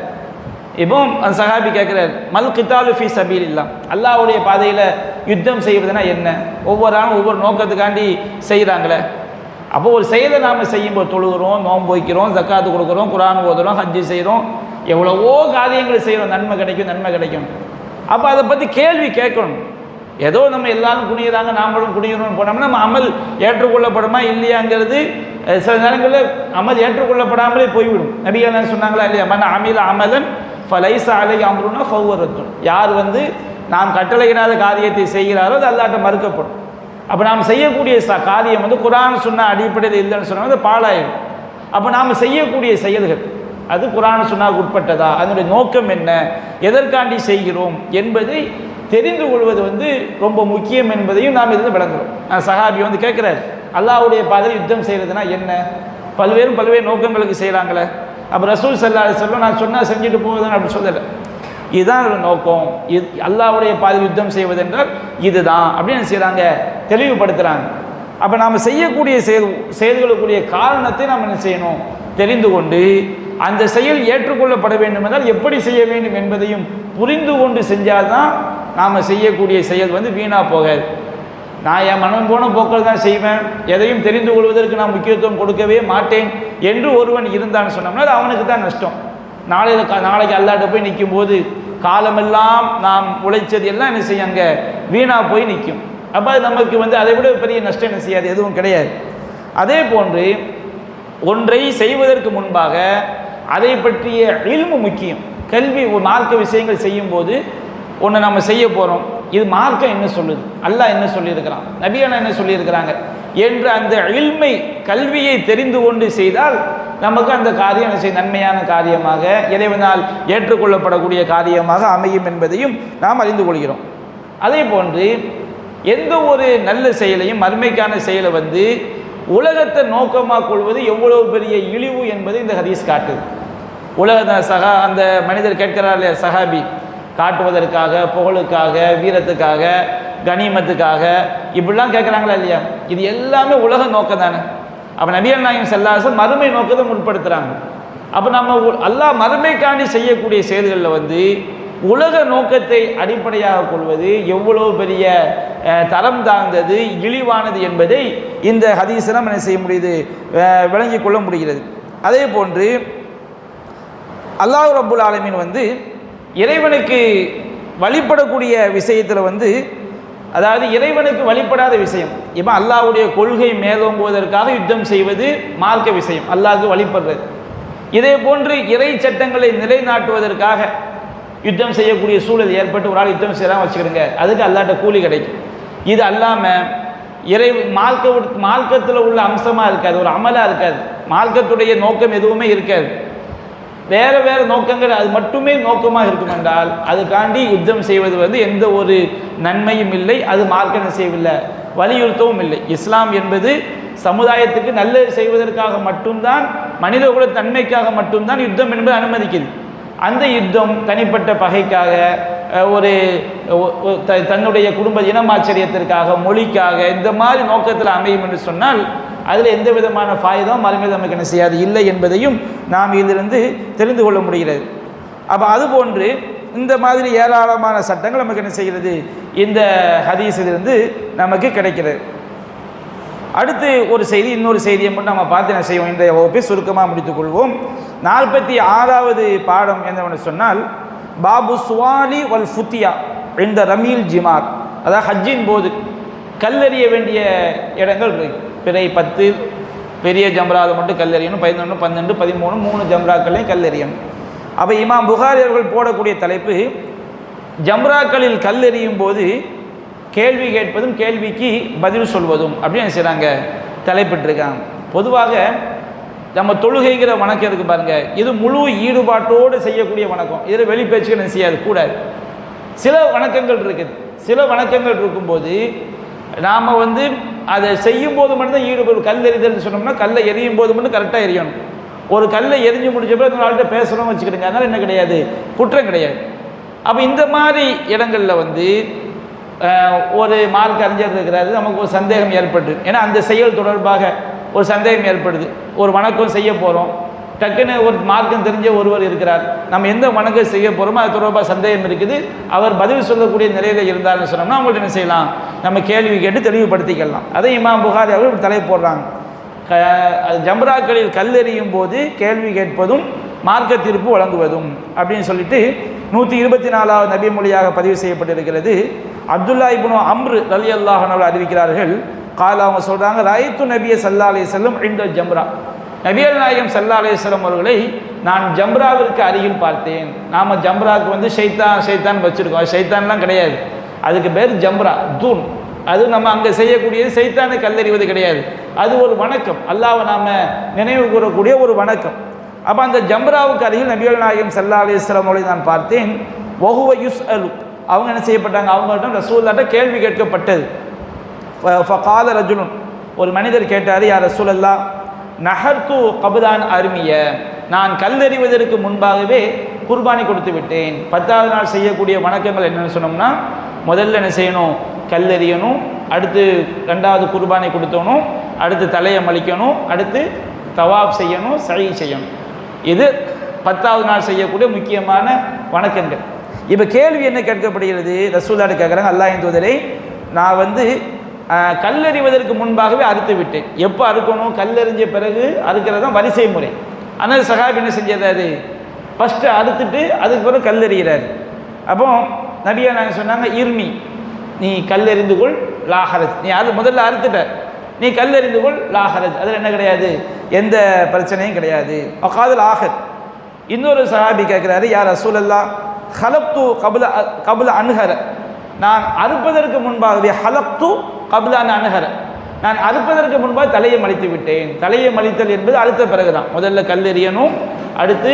இப்போ அந்த சஹாபி கேட்குறாரு, மல் கித்தாலு ஃபீ சபீலில்லாஹ், அல்லாஹ்வுடைய பாதையில் யுத்தம் செய்வதுனா என்ன? ஒவ்வொரு ஆளும் ஒவ்வொரு நோக்கத்துக்காண்டி செய்கிறாங்களே. அப்போ ஒரு செயலை நாம் செய்யும்போது தொழுகிறோம், நோன்பு வைக்கிறோம், ஜக்காத்து கொடுக்குறோம், குர்ஆன் ஓதுறோம், ஹஜ்ஜு செய்கிறோம், எவ்வளவோ காரியங்கள் செய்கிறோம், நன்மை கிடைக்கும் நன்மை கிடைக்கும். அப்போ அதை பற்றி கேள்வி கேட்கணும். ஏதோ நம்ம எல்லாரும் குனிகிறாங்க நாமளும் குனிகிறோம் போனோம்னா நம்ம அமல் ஏற்றுக்கொள்ளப்படுமா இல்லையாங்கிறது சில நேரங்களில் அமல் ஏற்றுக்கொள்ளப்படாமலே போய்விடும். நபிகள் சொன்னாங்களா இல்லையா, மன் அமில அமலன் ஃபலைஸ அலைஹி அம்ருனா ஃபஹுவ ரத்துன், யார் நாம் கட்டளையிடாத காரியத்தை செய்கிறாரோ அது அல்லாஹ்ட்ட மறுக்கப்படும். அப்போ நாம் செய்யக்கூடிய காரியம் குர்ஆன் சுன்னா அடிப்படையில் இல்லைன்னு சொன்னால் அது பாழாயிடும். அப்போ நாம் செய்யக்கூடிய செயல்கள் அது குர்ஆன் சுன்னாவுக்கு உட்பட்டதா, அதனுடைய நோக்கம் என்ன, எதற்காண்டி செய்கிறோம் என்பதை தெரிந்து கொள்வது ரொம்ப முக்கியம் என்பதையும் நாம் இதில் விளங்குறோம். சஹாபி கேட்குறாரு, அல்லாஹ்வுடைய பாதையில் யுத்தம் செய்கிறதுனா என்ன? பல்வேறு நோக்கங்களுக்கு செய்கிறாங்களே. அப்போ ரசூல் ஸல்லல்லாஹு அலைஹி வஸல்லம் நான் சொன்னால் செஞ்சுட்டு போவதுன்னு அப்படி சொல்லலை. இதுதான் நோக்கம், இது அல்லாஹ்வுடைய பாதையில் யுத்தம் செய்வதென்றால் இதுதான் அப்படின்னு செய்கிறாங்க, தெளிவுபடுத்துகிறாங்க. அப்போ நாம் செய்யக்கூடிய செயல்களுக்குரிய காரணத்தை நாம் என்ன செய்யணும், தெரிந்து கொண்டு அந்த செயல் ஏற்றுக்கொள்ளப்பட வேண்டும் என்றால் எப்படி செய்ய வேண்டும் என்பதையும் புரிந்து கொண்டு செஞ்சால்தான் நாம் செய்யக்கூடிய செயல் வீணாக போகாது. நான் என் மனம் போன போக்கள் தான் செய்வேன், எதையும் தெரிந்து கொள்வதற்கு நான் முக்கியத்துவம் கொடுக்கவே மாட்டேன் என்று ஒருவன் இருந்தான்னு சொன்னோம்னா அது அவனுக்கு தான் நஷ்டம். நாளைக்கு அல்லாஹ்ட்ட போய் நிற்கும் போது காலமெல்லாம் நாம் உழைச்சது எல்லாம் என்ன செய்ய அங்கே வீணாக போய் நிற்கும். அப்போ அது நமக்கு அதை விட பெரிய நஷ்டம் என்ன செய்யாது, எதுவும் கிடையாது. அதே போன்று ஒன்றை செய்வதற்கு முன்பாக அதை பற்றிய இல்மு முக்கியம். கல்வி மார்க்க விஷயங்கள் செய்யும்போது ஒன்று நம்ம செய்ய போகிறோம், இது மார்க்கம் என்ன சொல்லுது, அல்லாஹ் என்ன சொல்லியிருக்கிறான், நபியான என்ன சொல்லியிருக்கிறாங்க என்று அந்த இல்மை கல்வியை தெரிந்து கொண்டு செய்தால் நமக்கு அந்த காரியம் நன்மையான காரியமாக இறைவனால் ஏற்றுக்கொள்ளப்படக்கூடிய காரியமாக அமையும் என்பதையும் நாம் அறிந்து கொள்கிறோம். அதே போன்று எந்த ஒரு நல்ல செயலையும் மறுமைக்கான செயலை உலகத்தை நோக்கமாக கொள்வது எவ்வளவு பெரிய இழிவு என்பதை இந்த ஹதீஸ் காட்டுது. அந்த மனிதர் கேட்கிறார் இல்லையா, சஹாபி, காட்டுவதற்காக, புகழுக்காக, வீரத்துக்காக, கனிமத்துக்காக இப்படிலாம் கேட்குறாங்களா இல்லையா, இது எல்லாமே உலக நோக்கம் தானே. அப்போ நபிகள் நாயகம் ஸல்லல்லாஹு அலைஹி வஸல்லம் மறுமை நோக்கத்தை முற்படுத்துகிறாங்க. அப்போ நம்ம அல்லாஹ் மறுமைக்காண்டி செய்யக்கூடிய செயல்களில் உலக நோக்கத்தை அடிப்படையாக கொள்வது எவ்வளவு பெரிய தரம் தாழ்ந்தது, இழிவானது என்பதை இந்த ஹதீஸில் நம்ம என்ன செய்ய முடியுது, விளங்கிக் கொள்ள முடிகிறது. அதே போன்று அல்லாஹ் ரப்புல் ஆலமீன் இறைவனுக்கு வழிபடக்கூடிய விஷயத்தில் அதாவது இறைவனுக்கு வழிபடாத விஷயம், இப்போ அல்லாஹ்வுடைய கொள்கை மேலோங்குவதற்காக யுத்தம் செய்வது மார்க்க விஷயம், அல்லாஹ்வுக்கு வழிபடுறது. இதே போன்று இறை சட்டங்களை நிலைநாட்டுவதற்காக யுத்தம் செய்யக்கூடிய சூழல் ஏற்பட்டு ஒரு ஆள் யுத்தம் செய்யலாம் வச்சுக்கிடுங்க, அதுக்கு அல்லாஹ்ட்ட கூலி கிடைக்கும். இது அல்லாமல் மார்க்கத்தில் உள்ள அம்சமாக இருக்காது, ஒரு அமலாக இருக்காது, மார்க்கத்துடைய நோக்கம் எதுவுமே இருக்காது, வேறு நோக்கங்கள் அது மட்டுமே நோக்கமாக இருக்கும் என்றால் அதுக்காண்டி யுத்தம் செய்வது எந்த ஒரு நன்மையும் இல்லை, அது மார்க்கம் செய்யவில்லை, வலியுறுத்தவும் இல்லை. இஸ்லாம் என்பது சமுதாயத்துக்கு நல்லது செய்வதற்காக மட்டும்தான், மனிதகுல தன்மைக்காக மட்டும்தான் யுத்தம் என்பது அனுமதிக்குது. அந்த யுத்தம் தனிப்பட்ட பகைக்காக, தன்னுடைய குடும்ப இனமாச்சரியத்திற்காக, மொழிக்காக, இந்த மாதிரி நோக்கத்தில் அமையும் என்று சொன்னால் அதில் எந்த விதமான ஃபாயிதம் மறுமையில் நமக்கு என்ன செய்யாது, இல்லை என்பதையும் நாம் இதிலிருந்து தெரிந்து கொள்ள முடிகிறது. அப்போ அதுபோன்று இந்த மாதிரி ஏராளமான சட்டங்கள் நமக்கு என்ன செய்கிறது, இந்த ஹதீஸிலிருந்து நமக்கு கிடைக்கிறது. அடுத்து ஒரு செய்தி, இன்னொரு செய்தியை மட்டும் நம்ம பார்த்து என்ன செய்வோம், இன்றைய வகுப்பை சுருக்கமாக முடித்துக்கொள்வோம். 46வது பாடம் என்னவென்று சொன்னால், பாபு சுவாலி வல் ஃபுத்தியா இந்த ரமீல் ஜிமார், அதாவது ஹஜ்ஜின் போது கல்லெறிய வேண்டிய இடங்கள் இருக்கு. பிறை 10 பெரிய ஜம்ராவை மட்டும் கல்லெறியணும், 11, 12, 13 3 ஜம்ராக்களையும் கல்லெறியணும். அப்போ இமாம் புகாரி அவர்கள் போடக்கூடிய தலைப்பு, ஜம்ராக்களில் கல்லெறியும் போது கேள்வி கேட்பதும் கேள்விக்கு பதில் சொல்வதும் அப்படின்னு செய்கிறாங்க, தலைப்பிட்டிருக்காங்க. பொதுவாக நம்ம தொழுகைங்கிற வணக்கம் இருக்குது பாருங்கள், இது முழு ஈடுபாட்டோடு செய்யக்கூடிய வணக்கம், இதில் வெளிப்பேச்சுகள் செய்யாது கூடாது. சில வணக்கங்கள் இருக்குது. சில வணக்கங்கள் இருக்கும்போது நாம் வந்து அதை செய்யும் போது மட்டும்தான் ஈடுபடு. கல் எறிதல் சொன்னோம்னா கல்லை எரியும் போது மட்டும் கரெக்டாக எரியணும். ஒரு கல்லை எரிஞ்சு முடிச்சப்போ அந்த நாள்கிட்ட பேசுகிறோம் வச்சுக்கிடுங்க, அதனால் என்ன கிடையாது, குற்றம் கிடையாது. அப்போ இந்த மாதிரி இடங்களில் வந்து ஒரு மார்க் அறிஞர் இருக்கிறாரு, நமக்கு ஒரு சந்தேகம் ஏற்பட்டு, ஏன்னா அந்த செயல் தொடர்பாக ஒரு சந்தேகம் ஏற்படுது. ஒரு வணக்கம் செய்ய போகிறோம், டக்குன்னு ஒரு மார்க்கம் தெரிஞ்ச ஒருவர் இருக்கிறார், நம்ம எந்த வணக்கம் செய்ய போகிறோமோ அது தொடர்பாக சந்தேகம் இருக்குது, அவர் பதில் சொல்லக்கூடிய நிலையில் இருந்தார்னு சொன்னோம்னா அவங்கள்ட்ட என்ன செய்யலாம், நம்ம கேள்வி கேட்டு தெளிவுபடுத்திக்கலாம். அதை இமாம் புகாரி அவர்கள் தலை போடுறாங்க. ஜம்ராக்களில் கல்லெறியும் போது கேள்வி கேட்பதும் மார்க்க தீர்ப்பு வழங்குவதும் அப்படின்னு சொல்லிட்டு 124வது நபி மொழியாக பதிவு செய்யப்பட்டிருக்கிறது. அப்துல்லா இப்னு அம்ரு ரலியல்லாஹு அன்ஹு அறிவிக்கிறார்கள், கால அவங்க சொல்கிறாங்க, ராயித்து நபிய ஸல்லல்லாஹு அலைஹி வஸல்லம் இந்த ஜம்ரா, நபிகள் நாயகம் ஸல்லல்லாஹு அலைஹி வஸல்லம் அவர்களை நான் ஜம்ராவிற்கு அருகில் பார்த்தேன். நாம் ஜம்ராவுக்கு வந்து ஷைத்தான் வச்சுருக்கோம், ஷைத்தான்லாம் கிடையாது, அதுக்கு பேர் ஜம்ரா தூண். அது நம்ம அங்கே செய்யக்கூடியது ஷைத்தானை கல்லெறிவது கிடையாது, அது ஒரு வணக்கம், அல்லாஹ்வை நாம் நினைவு கூறக்கூடிய ஒரு வணக்கம். அப்போ அந்த ஜம்ராவுக்கு அருகில் நபிகள் நாயகம் ஸல்லல்லாஹு அலைஹி வஸல்லம் அவர்களை நான் பார்த்தேன். வஹுவ யுஸ்அலு, அவங்க என்ன செய்யப்பட்டாங்க, அவங்கள்ட்ட ரசூலுல்லாஹ்ட்ட கேள்வி கேட்கப்பட்டது. ஃபகால ரஜுலுன், ஒரு மனிதர் கேட்டார், யா ரசூலல்லாஹ் நஹர்து கபுலான் அருமிய, நான் கல்லெறிவதற்கு முன்பாகவே குர்பானி கொடுத்து விட்டேன். 10வது நாள் செய்யக்கூடிய வணக்கங்கள் என்னென்னு சொன்னோம்னா, முதல்ல என்ன செய்யணும், கல்லெறியணும், அடுத்து 2வது குர்பானி கொடுத்தணும், அடுத்து தலையை மலிக்கணும், அடுத்து தவாப் செய்யணும், சை செய்யணும். இது 10வது நாள் செய்யக்கூடிய முக்கியமான வணக்கங்கள். இப்போ கேள்வி என்ன கேட்கப்படுகிறது, ரசூலுல்லாஹ் கேட்குறாங்க, அல்லாஹ்வின் தூதரை, நான் வந்து கல்லெறிவதற்கு முன்பாகவே அறுத்து விட்டேன். எப்போ அறுக்கணும், கல்லெறிஞ்ச பிறகு அறுக்கிறது தான் வரிசை முறை. ஆனால் சஹாபி என்ன செஞ்சிடறாரு, ஃபஸ்ட்டு அறுத்துட்டு அதுக்கு பிறகு கல்லெறிகிறாரு. அப்போ நபியா நாங்கள் சொன்னாங்க, இர்மி, நீ கல்லெறிந்து கொள் லாஹரஜ், நீ அது முதல்ல அறுத்துட்ட, நீ கல்லெறிந்து கொள் லாஹரஜ், அதில் என்ன கிடையாது, எந்த பிரச்சனையும் கிடையாது. அகாதுல் ஆஹர். இன்னொரு சஹாபி கேட்குறாரு, யார் ரசூலல்லாஹ் ஹலப்து கபுல அன்ஹர, நான் அறுப்பதற்கு முன்பாகவே, ஹலப்து கபுல அன்ஹர, நான் அறுப்பதற்கு முன்பாக தலையை மலித்து விட்டேன். தலையை மலித்தல் என்பது அறுத்த பிறகுதான், முதல்ல கல்லெறியணும், அடுத்து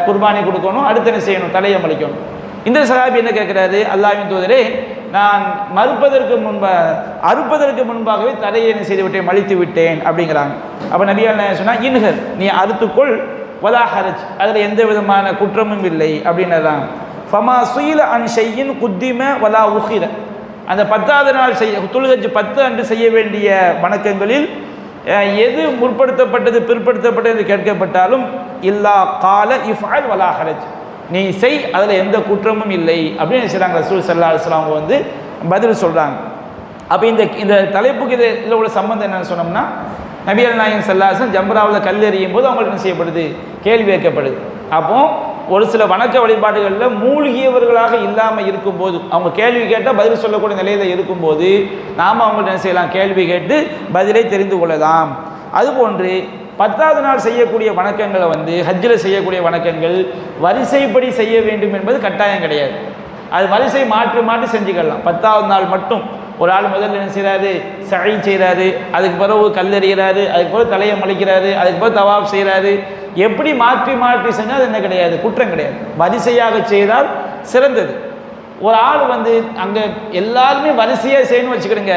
குர்பானி கொடுக்கணும், அடுத்து என்ன செய்யணும், தலையை மலிக்கணும். இந்த சஹாபி என்ன கேட்குறாரு, அல்லாஹ்வின் தூதரே, நான் அறுப்பதற்கு முன்பாகவே தலையை என்ன செய்து விட்டேன், மலித்து விட்டேன் அப்படிங்கிறாங்க. அப்போ நபிகள் நாயகம் சொன்னால், இன்ஹர், நீ அறுத்துக்கொள், வலா ஹரஜ், அதில் எந்த விதமான குற்றமும் இல்லை அப்படின்னதான். ஃபமா சுயில அன் ஷையின் குத்திம வலா உஹிர, அந்த 10வது நாள் துல்ஹஜ் 10 அன்று செய்ய வேண்டிய வணக்கங்களில் எது முற்படுத்தப்பட்டது பிற்படுத்தப்பட்டது என்று கேட்கப்பட்டாலும், இல்லா கால இஃப்அல் வலா ஹரஜ், நீ செய், அதில் எந்த குற்றமும் இல்லை அப்படின்னு சொல்கிறாங்க ரசூல் ஸல்லல்லாஹு அலைஹி வஸல்லம் வந்து பதில் சொல்கிறாங்க. அப்போ இந்த தலைப்புக்கு இதில் உள்ள சம்பந்தம் என்னன்னு சொன்னோம்னா, நபிகள் நாயகம் ஸல்லல்லாஹு அலைஹி வஸல்லம் ஜம்ராவில் கல்லெறியும் போது அவங்களுக்கு என்ன செய்யப்படுது, கேள்வி கேட்கப்படுது. அப்போ ஒரு சில வணக்க வழிபாடுகளில் மூழ்கியவர்களாக இல்லாமல் இருக்கும்போது, அவங்க கேள்வி கேட்டால் பதில் சொல்லக்கூடிய நிலையில் இருக்கும்போது நாம் அவங்கள்ட்ட என்ன செய்யலாம், கேள்வி கேட்டு பதிலை தெரிந்து கொள்ளலாம். அதுபோன்று 10வது நாள் செய்யக்கூடிய வணக்கங்களை வந்து ஹஜ்ஜில் செய்யக்கூடிய வணக்கங்கள் வரிசைப்படி செய்ய வேண்டும் என்பது கட்டாயம் கிடையாது. அது வரிசை மாற்றி மாற்றி செஞ்சுக்கலாம். 10வது நாள் மட்டும் ஒரு ஆள் முதல்ல என்ன செய்கிறாரு, சை செய்கிறாரு, அதுக்கு பிறகு கல்லெறிகிறாரு, அதுக்கு பிறகு தலையை மலிக்கிறாரு, அதுக்கு பிறகு தவாப் செய்கிறாரு, எப்படி மாற்றி மாற்றி செஞ்சால் அது என்ன கிடையாது, குற்றம் கிடையாது. வரிசையாக செய்தால் சிறந்தது. ஒரு ஆள் வந்து அங்கே எல்லாருமே வரிசையாக செய்யணும்னு வச்சுக்கிடுங்க,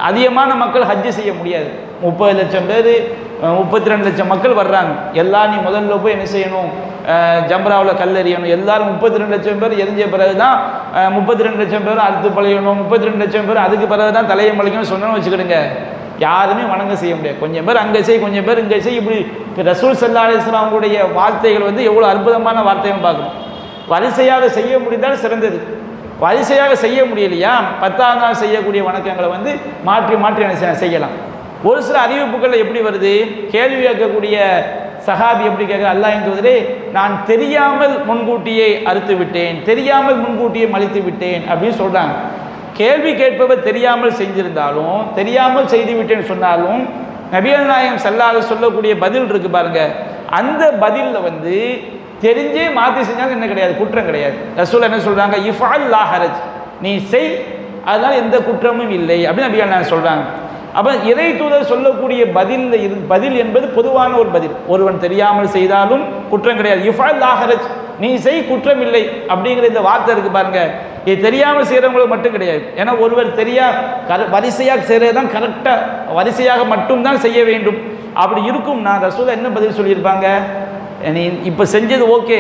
அதிகமான மக்கள் ஹஜ்ஜு செய்ய முடியாது. 30 லட்சம் பேர் 32 லட்சம் மக்கள் வர்றாங்க, எல்லாம் நீ முதல்ல போய் என்ன செய்யணும், ஜம்ராவில் கல்லெறியணும், எல்லாரும் 32 லட்சம் பேர் எரிஞ்ச பிறகு தான் 32 லட்சம் பேர் அறுத்து பழையணும், 32 லட்சம் பேர் அதுக்கு பிறகு தான் தலையை மலிக்கணும் சொன்னோன்னு வச்சுக்கிடுங்க, யாருமே வணங்க செய்ய முடியாது. கொஞ்சம் பேர் அங்கே செய், கொஞ்சம் பேர் இங்கே செய், இப்படி ரசூல் ஸல்லல்லாஹு அலைஹி வஸல்லம் அவங்களுடைய வார்த்தைகள் வந்து எவ்வளோ அற்புதமான வார்த்தைன்னு பார்க்கணும். வரிசையாக செய்ய முடிந்தால் சிறந்தது. வரிசையாக செய்ய முடியலையா, 10வது நாள் செய்யக்கூடிய வணக்கங்களை வந்து மாற்றி மாற்றி என்ன செய்யலாம். ஒரு சில அறிவிப்புகளில் எப்படி வருது, கேள்வி கேட்கக்கூடிய சஹாபி எப்படி கேட்க, அல்லாஹ்வின் தூதரே, நான் தெரியாமல் முன்கூட்டியே அறுத்து விட்டேன், தெரியாமல் முன்கூட்டியே மலித்து விட்டேன் அப்படின்னு சொல்கிறாங்க. கேள்வி கேட்பவர் தெரியாமல் செஞ்சிருந்தாலும், தெரியாமல் செய்து விட்டேன்னு சொன்னாலும், நபிகள் நாயகம் ஸல்லல்லாஹு அலைஹி வஸல்லம் சொல்லக்கூடிய பதில் இருக்கு பாருங்க, அந்த பதிலில் வந்து தெரிஞ்சே மாற்றி செஞ்சாலும் என்ன கிடையாது, குற்றம் கிடையாது. ரசூல் என்ன சொல்கிறாங்க, இஃப்அல் லா ஹரஜ், நீ செய், அதனால் எந்த குற்றமும் இல்லை அப்படின்னு நபிகள் நாயகம் சொல்கிறாங்க. அப்போ இறை தூதர் சொல்லக்கூடிய பதில் என்பது பொதுவான ஒரு பதில். ஒருவன் தெரியாமல் செய்தாலும் குற்றம் கிடையாது. இஃப்அல் லா ஹரஜ், நீ செய் குற்றம் இல்லை அப்படிங்கிற இந்த வார்த்தை இருக்கு பாருங்க. இது தெரியாமல் செய்கிறவங்களுக்கு மட்டும் கிடையாது. ஏன்னா ஒருவர் வரிசையாக செய்கிறது தான் கரெக்டாக வரிசையாக மட்டும்தான் செய்ய வேண்டும். அப்படி இருக்கும் நான் ரசூல் என்ன பதில் சொல்லியிருப்பாங்க, நீ இப்போ செஞ்சது ஓகே,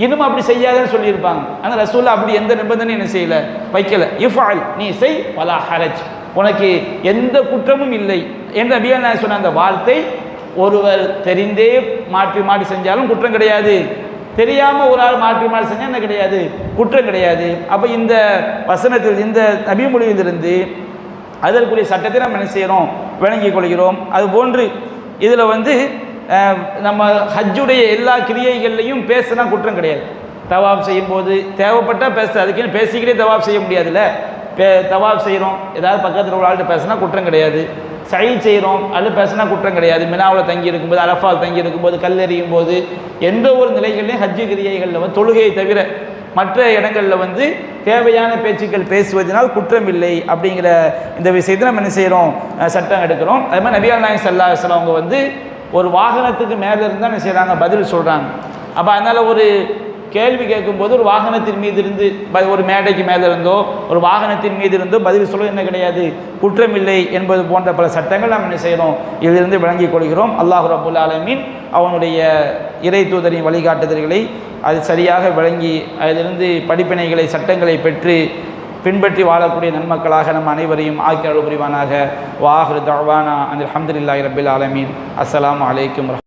இன்னும் அப்படி செய்யாதன்னு சொல்லியிருப்பாங்க. ஆனால் ரசூல் அப்படி எந்த நிபந்தனையும் என்ன செய்யலை, வைக்கல. இஃபால், நீ செய், வலா ஹரஜ், உனக்கு எந்த குற்றமும் இல்லை என்று நபிகள் நாயகம் சொன்ன அந்த வார்த்தை ஒருவர் தெரிந்தே மாற்றி மாற்றி செஞ்சாலும் குற்றம் கிடையாது, தெரியாமல் ஒரு ஆள் மாற்றி மாற்றி செஞ்சால் என்ன கிடையாது, குற்றம் கிடையாது. அப்போ இந்த வசனத்தில் இந்த நபிமொழியிலிருந்து அதற்குரிய சட்டத்தை நம்ம என்ன செய்கிறோம், விளங்கிக் கொள்கிறோம். அதுபோன்று இதில் நம்ம ஹஜ்ஜுடைய எல்லா கிரியைகள்லையும் பேசினா குற்றம் கிடையாது. தவாப் செய்யும்போது தேவைப்பட்டால் பேச, அதுக்குன்னு பேசிக்கிட்டே தவாப் செய்ய முடியாதுல்ல. தவாப் செய்கிறோம், ஏதாவது பக்கத்தில் ஒரு ஆள்கிட்ட பேசினா குற்றம் கிடையாது. சை செய்கிறோம், அது பேசினா குற்றம் கிடையாது. மினாவில் தங்கி இருக்கும்போது, அரஃபால் தங்கி இருக்கும்போது, கல்லெறியும் போது, எந்த ஒரு நிலைகள்லையும் ஹஜ்ஜு கிரியைகளில் தொழுகையை தவிர மற்ற இடங்களில் தேவையான பேச்சுக்கள் பேசுவதனால் குற்றம் இல்லை அப்படிங்கிற இந்த விஷயத்தை நம்ம என்ன செய்கிறோம், சட்டம் எடுக்கிறோம். அது மாதிரி நபிகள் நாயகம் ஸல்லல்லாஹு அலைஹி வஸல்லம் அவங்க ஒரு வாகனத்துக்கு மேலே இருந்தால் என்ன செய்கிறாங்க, பதில் சொல்கிறாங்க. அப்போ அதனால் ஒரு கேள்வி கேட்கும்போது ஒரு வாகனத்தின் மீது இருந்து, ஒரு மேடைக்கு மேலே இருந்தோ ஒரு வாகனத்தின் மீது இருந்தோ பதில் சொல்ல என்ன கிடையாது, குற்றமில்லை என்பது போன்ற பல சட்டங்கள் நாம் என்ன செய்கிறோம், இதிலிருந்து விளங்கிக் கொள்கிறோம். அல்லாஹ் ரப்புல் ஆலமீன் அவனுடைய இறை தூதரின் வழிகாட்டுதல்களை அது சரியாக விளங்கி அதிலிருந்து படிப்பினைகளை சட்டங்களை பெற்று பின்பற்றி வாழக்கூடிய நன்மக்களாக நம் அனைவரையும் ஆக்கி அருள் புரிவானாக. வாஹிரு தஅவானா அனில் ஹம்துலில்லாஹி ரப்பில் ஆலமீன். அஸ்ஸலாமு அலைக்கும்.